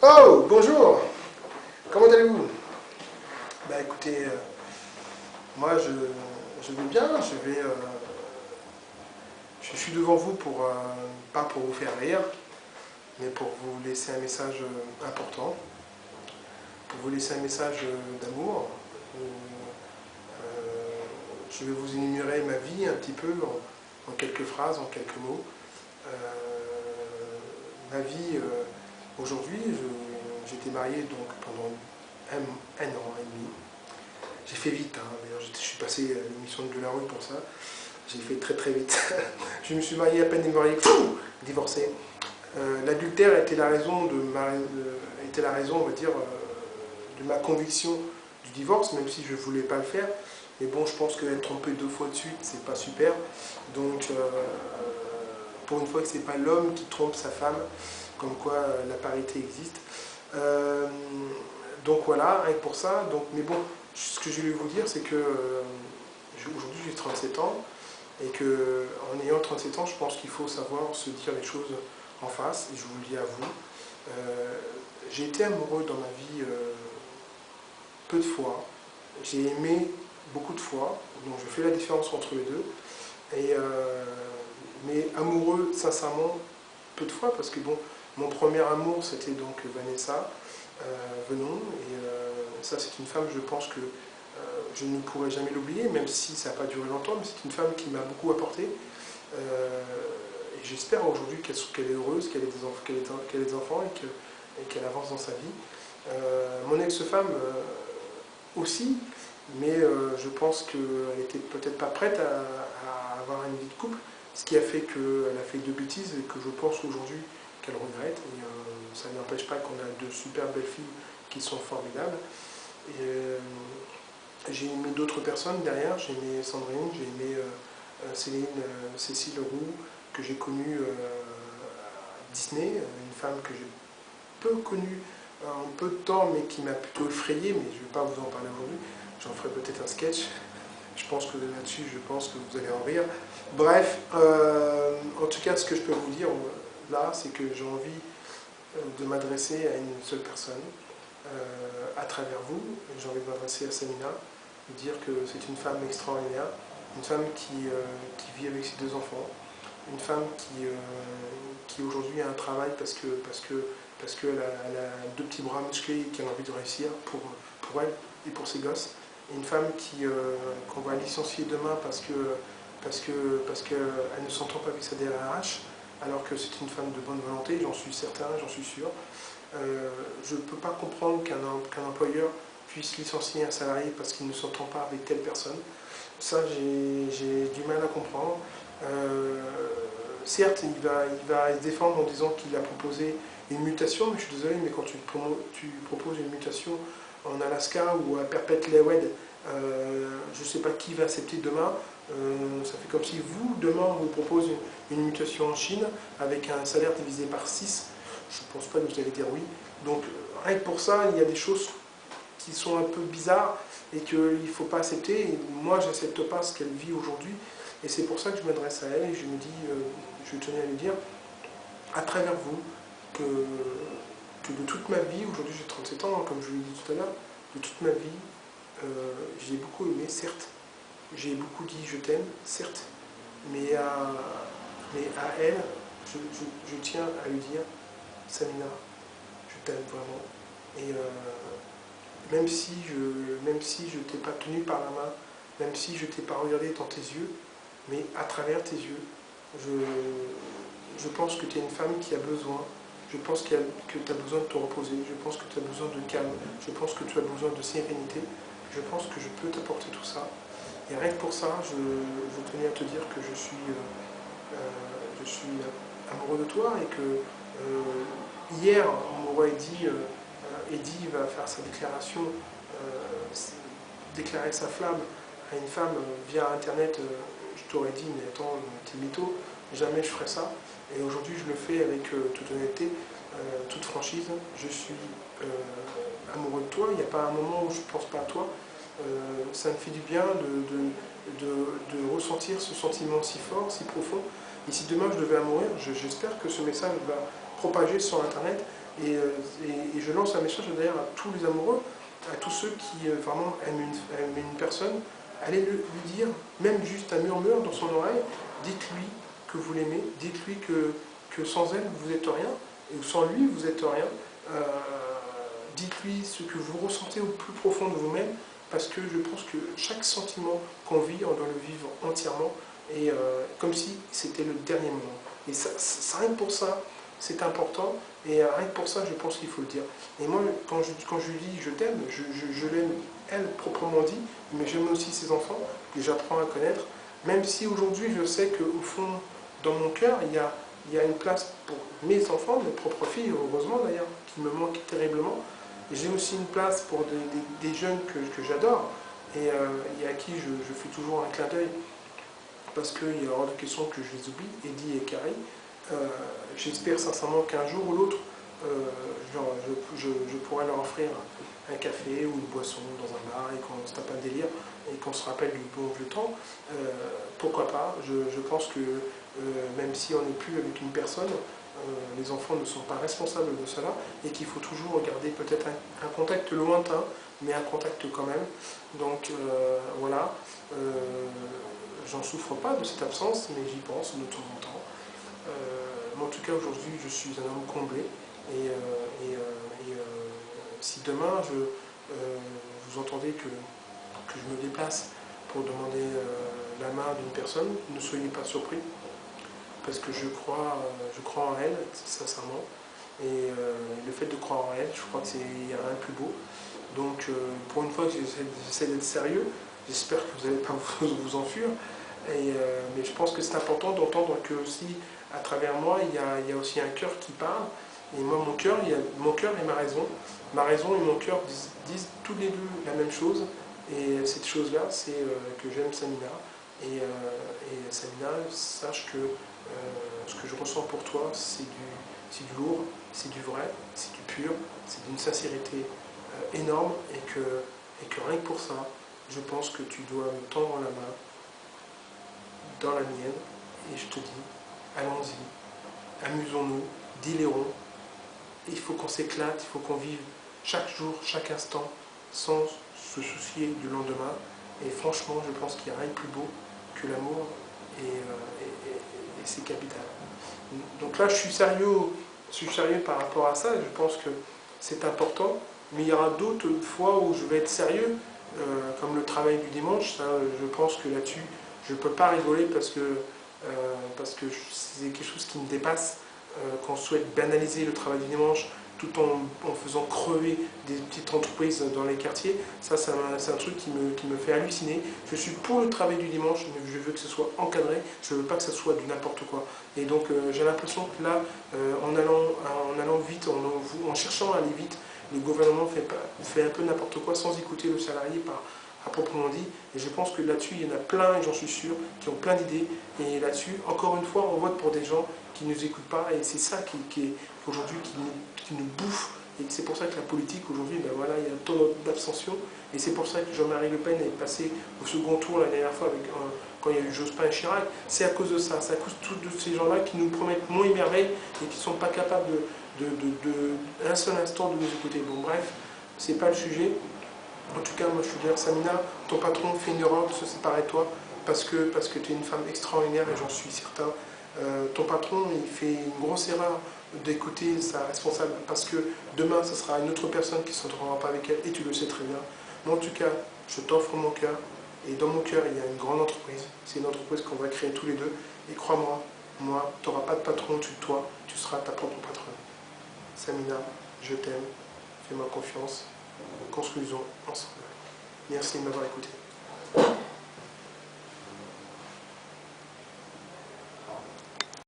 Oh, bonjour. Comment allez-vous? Bah écoutez, moi je vais bien, je suis devant vous pour, pas pour vous faire rire, mais pour vous laisser un message important, pour vous laisser un message d'amour. Je vais vous énumérer ma vie un petit peu en quelques phrases, en quelques mots. Euh, Ma vie, aujourd'hui, j'étais marié donc pendant un an et demi. J'ai fait vite, hein. D'ailleurs je suis passé à l'émission de la rue pour ça. J'ai fait très très vite. Je me suis marié à peine marié, divorcé. L'adultère était la raison était la raison, on va dire, de ma conviction du divorce, même si je ne voulais pas le faire. Mais bon, je pense qu'être trompé 2 fois de suite, c'est pas super. Donc, pour une fois que c'est pas l'homme qui trompe sa femme, comme quoi la parité existe. Euh, donc voilà, rien que pour ça. Donc, mais bon, ce que je voulais vous dire, c'est que aujourd'hui j'ai 37 ans, et que en ayant 37 ans, je pense qu'il faut savoir se dire les choses en face, et je vous le dis à vous. J'ai été amoureux dans ma vie peu de fois, j'ai aimé beaucoup de fois, donc je fais la différence entre les deux, et, mais amoureux sincèrement peu de fois, parce que bon, mon premier amour c'était donc Vanessa Venon, et ça c'est une femme, je pense que je ne pourrai jamais l'oublier, même si ça n'a pas duré longtemps, mais c'est une femme qui m'a beaucoup apporté. Et j'espère aujourd'hui qu'elle est heureuse, qu'elle ait des enfants et qu'elle avance dans sa vie. Mon ex-femme aussi, mais je pense qu'elle n'était peut-être pas prête à avoir une vie de couple, ce qui a fait qu'elle a fait 2 bêtises et que je pense aujourd'hui qu'elle regrette. Et ça n'empêche pas qu'on a 2 super belles filles qui sont formidables. Et, j'ai aimé d'autres personnes derrière, j'ai aimé Sandrine, j'ai aimé Céline, Cécile Roux, que j'ai connue à Disney, une femme que j'ai peu connue en peu de temps, mais qui m'a plutôt effrayé, mais je ne vais pas vous en parler aujourd'hui, j'en ferai peut-être un sketch, je pense que là-dessus, je pense que vous allez en rire. Bref, en tout cas, ce que je peux vous dire là, c'est que j'ai envie de m'adresser à une seule personne, à travers vous. J'ai envie de m'adresser à Samina, de dire que c'est une femme extraordinaire, une femme qui vit avec ses 2 enfants, une femme qui aujourd'hui a un travail parce qu'elle a 2 petits bras musclés et qu'elle a envie de réussir pour elle et pour ses gosses. Et une femme qu'on va licencier demain parce qu'elle ne s'entend pas avec sa DRH, alors que c'est une femme de bonne volonté, j'en suis certain, j'en suis sûr. Je ne peux pas comprendre qu'un employeur puisse licencier un salarié parce qu'il ne s'entend pas avec telle personne. Ça, j'ai du mal à comprendre. Certes, il va se défendre en disant qu'il a proposé une mutation, mais je suis désolé, mais quand tu proposes une mutation en Alaska ou à Perpète-les-Oued, je ne sais pas qui va accepter demain. Ça fait comme si vous, demain, on vous propose une mutation en Chine avec un salaire divisé par 6. Je ne pense pas que vous allez dire oui. Donc, rien que pour ça, il y a des choses qui sont un peu bizarres et qu'il ne faut pas accepter. Et moi, je n'accepte pas ce qu'elle vit aujourd'hui. Et c'est pour ça que je m'adresse à elle et je me dis, je tenais à lui dire, à travers vous, que de toute ma vie, aujourd'hui j'ai 37 ans, comme je vous l'ai dit tout à l'heure, de toute ma vie, j'ai beaucoup aimé, certes. J'ai beaucoup dit je t'aime, certes. Mais à elle, je tiens à lui dire, Samina, je t'aime vraiment. Et même si je ne t'ai pas tenu par la main, même si je ne t'ai pas regardé dans tes yeux, mais à travers tes yeux, je pense que tu es une femme qui a besoin, je pense que tu as besoin de te reposer, je pense que tu as besoin de calme, je pense que tu as besoin de sérénité, je pense que je peux t'apporter tout ça. Et rien que pour ça, je tenais à te dire que je suis amoureux de toi et que hier, on m'aurait dit, Eddie va faire sa déclaration, déclarer sa flamme à une femme via Internet, je t'aurais dit, mais attends, t'es mytho, jamais je ferai ça. Et aujourd'hui, je le fais avec toute honnêteté, toute franchise. Je suis amoureux de toi, il n'y a pas un moment où je ne pense pas à toi. Ça me fait du bien de ressentir ce sentiment si fort, si profond. Et si demain je devais mourir, j'espère que ce message va propager sur Internet Et je lance un message d'ailleurs à tous les amoureux, à tous ceux qui vraiment aiment une personne, allez lui dire, même juste un murmure dans son oreille, dites-lui que vous l'aimez, dites-lui que sans elle, vous n'êtes rien, et sans lui, vous n'êtes rien. Dites-lui ce que vous ressentez au plus profond de vous-même, parce que je pense que chaque sentiment qu'on vit, on doit le vivre entièrement, et comme si c'était le dernier moment. Et ça, rien que pour ça, c'est important, et rien que pour ça, je pense qu'il faut le dire. Et moi, quand je lui dis je t'aime, je l'aime, elle, proprement dit, mais j'aime aussi ses enfants, que j'apprends à connaître, même si aujourd'hui, je sais qu'au fond, dans mon cœur, il y a une place pour mes enfants, mes propres filles, heureusement d'ailleurs, qui me manquent terriblement. J'ai aussi une place pour des jeunes que j'adore, et à qui je fais toujours un clin d'œil, parce qu'il y a hors de question que je les oublie, Eddie et Carrie. J'espère sincèrement qu'un jour ou l'autre, je pourrai leur offrir un café ou une boisson dans un bar et qu'on se tape un délire et qu'on se rappelle du bon vieux temps. Pourquoi pas? Je pense que même si on n'est plus avec une personne, les enfants ne sont pas responsables de cela et qu'il faut toujours regarder peut-être un contact lointain, mais un contact quand même. Donc voilà, j'en souffre pas de cette absence, mais j'y pense de temps en temps. Mais en tout cas, aujourd'hui, je suis un homme comblé. Si demain, vous entendez que je me déplace pour demander la main d'une personne, ne soyez pas surpris, parce que je crois en elle, sincèrement. Et le fait de croire en elle, je crois qu'il n'y a rien de plus beau. Donc, pour une fois que j'essaie d'être sérieux, j'espère que vous n'allez pas vous enfuir. Mais je pense que c'est important d'entendre que aussi, à travers moi, il y a aussi un cœur qui parle. Et moi, mon cœur et ma raison. Ma raison et mon cœur disent tous les deux la même chose. Et cette chose-là, c'est que j'aime Samina. Et Samina, sache que ce que je ressens pour toi, c'est du lourd, c'est du vrai, c'est du pur, c'est d'une sincérité énorme. Et que rien que pour ça, je pense que tu dois me tendre la main dans la mienne, et je te dis, allons-y, amusons-nous, délirons, il faut qu'on s'éclate, il faut qu'on vive chaque jour, chaque instant, sans se soucier du lendemain, et franchement, je pense qu'il n'y a rien de plus beau que l'amour, et c'est capital. Donc là, je suis sérieux par rapport à ça, et je pense que c'est important, mais il y aura d'autres fois où je vais être sérieux, comme le travail du dimanche, ça, je pense que là-dessus, je ne peux pas rigoler parce que c'est quelque chose qui me dépasse, qu'on souhaite banaliser le travail du dimanche tout en faisant crever des petites entreprises dans les quartiers. Ça, c'est un truc qui me fait halluciner. Je suis pour le travail du dimanche, mais je veux que ce soit encadré, je ne veux pas que ce soit du n'importe quoi. Et donc j'ai l'impression que là, en allant vite, en cherchant à aller vite, le gouvernement fait un peu n'importe quoi sans écouter le salarié à proprement dit. Et je pense que là-dessus, il y en a plein, et j'en suis sûr, qui ont plein d'idées. Et là-dessus, encore une fois, on vote pour des gens qui ne nous écoutent pas. Et c'est ça qui aujourd'hui, qui nous bouffe. Et c'est pour ça que la politique, aujourd'hui, ben voilà, il y a un taux d'abstention. Et c'est pour ça que Jean-Marie Le Pen est passé au second tour la dernière fois, quand il y a eu Jospin et Chirac. C'est à cause de ça. C'est à cause de tous ces gens-là qui nous promettent monts et merveilles et qui ne sont pas capables un seul instant de nous écouter. Bon, bref, c'est pas le sujet. En tout cas, moi je veux dire, Samina, ton patron fait une erreur de se séparer de toi parce que tu es une femme extraordinaire et j'en suis certain. Ton patron, il fait une grosse erreur d'écouter sa responsable parce que demain, ce sera une autre personne qui ne s'entendra pas avec elle et tu le sais très bien. Mais en tout cas, je t'offre mon cœur et dans mon cœur, il y a une grande entreprise. C'est une entreprise qu'on va créer tous les deux et crois-moi, tu n'auras pas de patron au-dessus de toi, tu seras ta propre patronne. Samina, je t'aime, fais-moi confiance. Construisons ensemble. Merci de m'avoir écouté.